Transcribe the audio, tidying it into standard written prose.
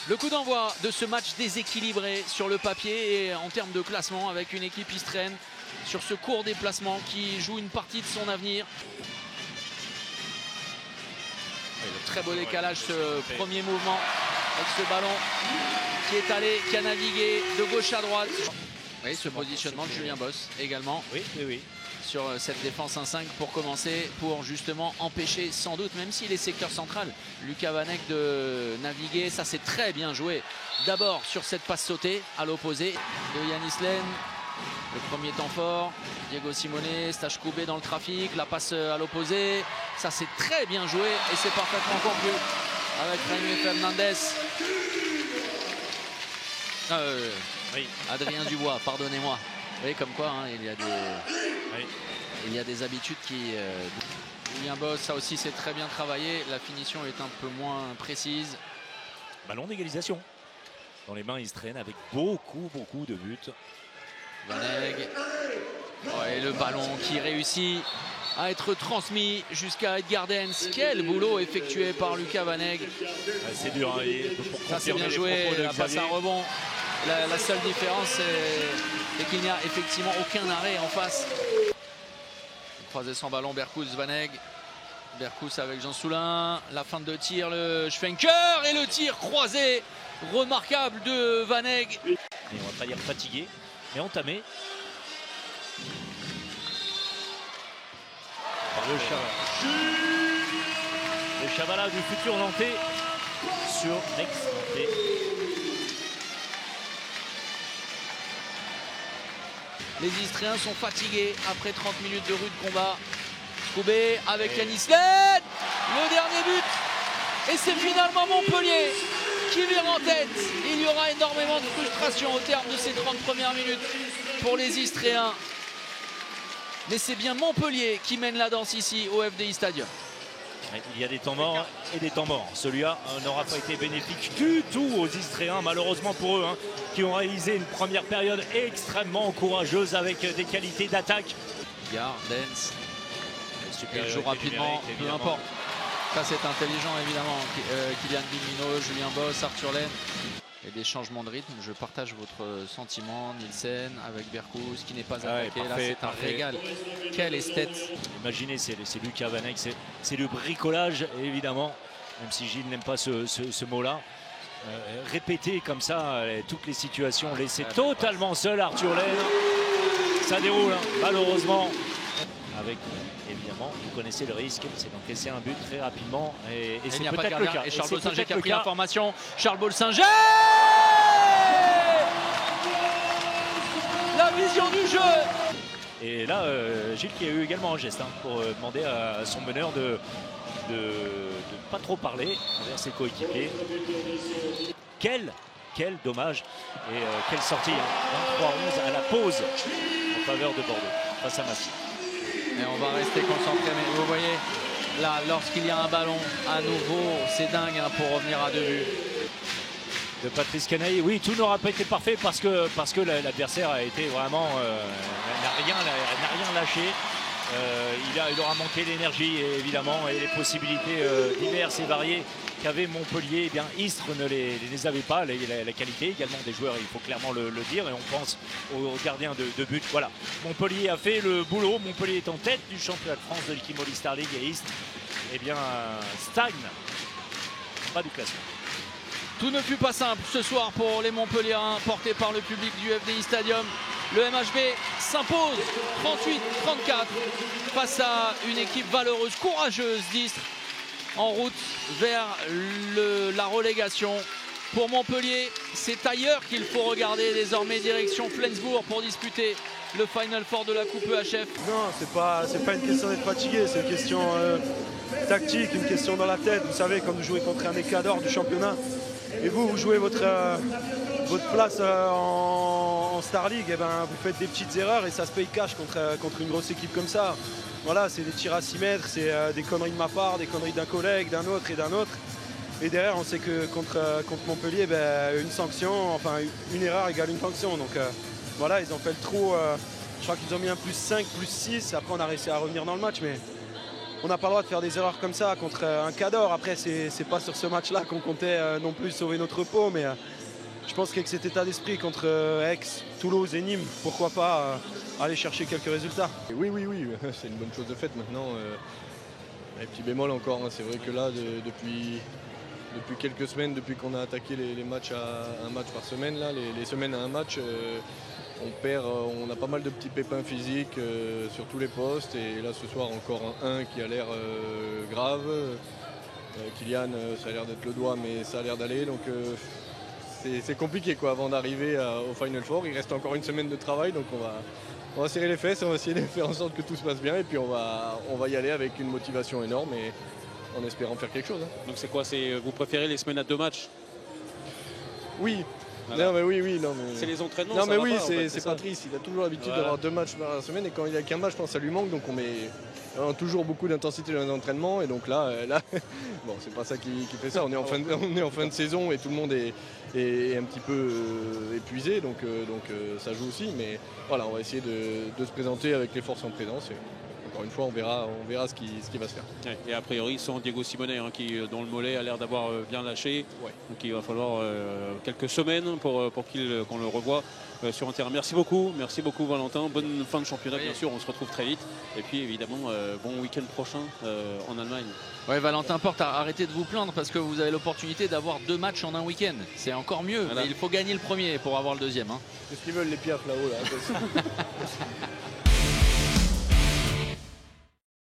Le coup d'envoi de ce match déséquilibré sur le papier et en termes de classement avec une équipe Istréenne sur ce court déplacement qui joue une partie de son avenir. Et le très beau décalage, ce premier mouvement avec ce ballon qui est allé, qui a navigué de gauche à droite. Oui, ce positionnement de Julien Bosse également. Oui. Sur cette défense 1-5 pour commencer, pour justement empêcher sans doute, même s'il est secteur central, Lucas Vanek de naviguer. Ça c'est très bien joué. D'abord sur cette passe sautée à l'opposé de Yanis Len. Le premier temps fort, Diego Simone, Stache Koubé dans le trafic, la passe à l'opposé. Ça c'est très bien joué et c'est parfaitement conclu avec Jaime Fernandez. Oui. Adrien Dubois, pardonnez-moi. Vous voyez comme quoi hein, il y a des habitudes qui... Julien Bosse, ça aussi c'est très bien travaillé. La finition est un peu moins précise. Ballon d'égalisation dans les mains Istréenne avec beaucoup de buts. Vanek. Et le ballon qui réussit à être transmis jusqu'à Edgar Dens. Quel boulot effectué par Lucas Vanek. C'est dur. Ça c'est bien joué, la passe à rebond. La seule différence c'est qu'il n'y a effectivement aucun arrêt en face. Croisé sans ballon, Berkous, Vanek. Berkous avec Jean Soulin. La fin de tir, le Schwenker et le tir croisé. Remarquable de Vanek. Et on va pas dire fatigué, mais entamé. Par le Chavala du futur Nantais sur l'ex-Nantais. Les Istréens sont fatigués après 30 minutes de rude combat. Koubé avec Yanis Len, le dernier but. Et c'est finalement Montpellier qui vire en tête. Il y aura énormément de frustration au terme de ces 30 premières minutes pour les Istréens. Mais c'est bien Montpellier qui mène la danse ici au FDI Stadium. Il y a des temps morts et des temps morts. Celui-là n'aura pas été bénéfique du tout aux Istréens, malheureusement pour eux, qui ont réalisé une première période extrêmement courageuse avec des qualités d'attaque. Dens, il joue rapidement, peu importe. Ça c'est intelligent évidemment. Kylian Vimino, Julien Bosse, Arthur Laine. Et des changements de rythme. Je partage votre sentiment. Nielsen avec Berkous qui n'est pas attaqué. Là c'est un régal. Quelle esthète. Imaginez, c'est Lucas Vanek, c'est le bricolage évidemment, même si Gilles n'aime pas ce mot-là. Répéter comme ça toutes les situations, laisser totalement seul Arthur Laine. Ça déroule malheureusement. Avec évidemment, vous connaissez le risque, c'est d'encaisser un but très rapidement et c'est peut-être le cas. Et Charles Bolsinger qui a pris l'information. Charles Bolsinger, la vision du jeu. Et là, Gilles qui a eu également un geste pour demander à son meneur de pas trop parler envers ses coéquipiers. Quel dommage et quelle sortie 23-11 à la pause en faveur de Bordeaux face à Massy. Et on va rester concentré, mais vous voyez, là, lorsqu'il y a un ballon, à nouveau, c'est dingue pour revenir à 2 buts. De Patrice Canaille, oui, tout n'aura pas été parfait parce que l'adversaire a été vraiment n'a rien lâché. Il aura manqué l'énergie évidemment et les possibilités diverses et variées qu'avait Montpellier. Eh bien, Istres ne les avait pas, la qualité également des joueurs, il faut clairement le dire, et on pense aux gardiens de but. Voilà, Montpellier a fait le boulot. Montpellier est en tête du championnat de France de l'équipe Molly Star League et Istres stagne pas du classement. Tout ne fut pas simple ce soir pour les Montpelliérains, portés par le public du FDI Stadium. Le MHB s'impose 38-34 face à une équipe valeureuse, courageuse d'Istres, en route vers la relégation. Pour Montpellier, c'est ailleurs qu'il faut regarder désormais, direction Flensbourg pour disputer le Final Four de la Coupe EHF. Non, c'est pas une question d'être fatigué, c'est une question tactique, une question dans la tête. Vous savez, quand vous jouez contre un Écador du championnat et vous jouez votre place en Star League, et ben, vous faites des petites erreurs et ça se paye cash contre une grosse équipe comme ça. Voilà, c'est des tirs à 6 mètres, c'est des conneries de ma part, des conneries d'un collègue, d'un autre et d'un autre. Et derrière, on sait que contre Montpellier, ben, une sanction, enfin une erreur égale une sanction. Donc voilà, ils ont fait le trou. Je crois qu'ils ont mis un +5, +6. Après, on a réussi à revenir dans le match. Mais on n'a pas le droit de faire des erreurs comme ça contre un Cador. Après, c'est pas sur ce match-là qu'on comptait non plus sauver notre peau, mais je pense qu'avec cet état d'esprit contre Aix, Toulouse et Nîmes, pourquoi pas aller chercher quelques résultats. Et oui, c'est une bonne chose de faite maintenant. Un petit bémol encore, hein. C'est vrai que là, depuis quelques semaines, depuis qu'on a attaqué les matchs à un match par semaine, là, les semaines à un match, on a pas mal de petits pépins physiques sur tous les postes. Et là, ce soir, encore un qui a l'air grave. Kylian, ça a l'air d'être le doigt, mais ça a l'air d'aller. Donc c'est compliqué quoi, avant d'arriver au Final Four. Il reste encore une semaine de travail, donc on va serrer les fesses, on va essayer de faire en sorte que tout se passe bien. Et puis on va y aller avec une motivation énorme et en espérant faire quelque chose. Hein. Donc c'est quoi, vous préférez les semaines à 2 matchs? Oui. Voilà. Non mais oui, non mais... C'est les entraînements. Non mais oui, en fait, c'est Patrice, il a toujours l'habitude d'avoir 2 matchs par semaine et quand il n'y a qu'un match, je pense que ça lui manque, donc on met toujours beaucoup d'intensité dans les entraînements et donc là bon, c'est pas ça qui fait ça, on est en fin de saison et tout le monde est un petit peu épuisé, donc ça joue aussi, mais voilà, on va essayer de se présenter avec les forces en présence. Et encore une fois, on verra ce qui va se faire. Ouais, et a priori, sans Diego Simonet, hein, dont le mollet a l'air d'avoir bien lâché. Ouais. Donc il va falloir quelques semaines pour qu'on le revoie sur un terrain. Merci beaucoup Valentin. Bonne fin de championnat, bien sûr. On se retrouve très vite. Et puis évidemment, bon week-end prochain en Allemagne. Ouais, Valentin Porte, arrêtez de vous plaindre parce que vous avez l'opportunité d'avoir 2 matchs en un week-end. C'est encore mieux. Voilà. Mais il faut gagner le premier pour avoir le deuxième. Hein. C'est ce qu'ils veulent les piafs là-haut. Là.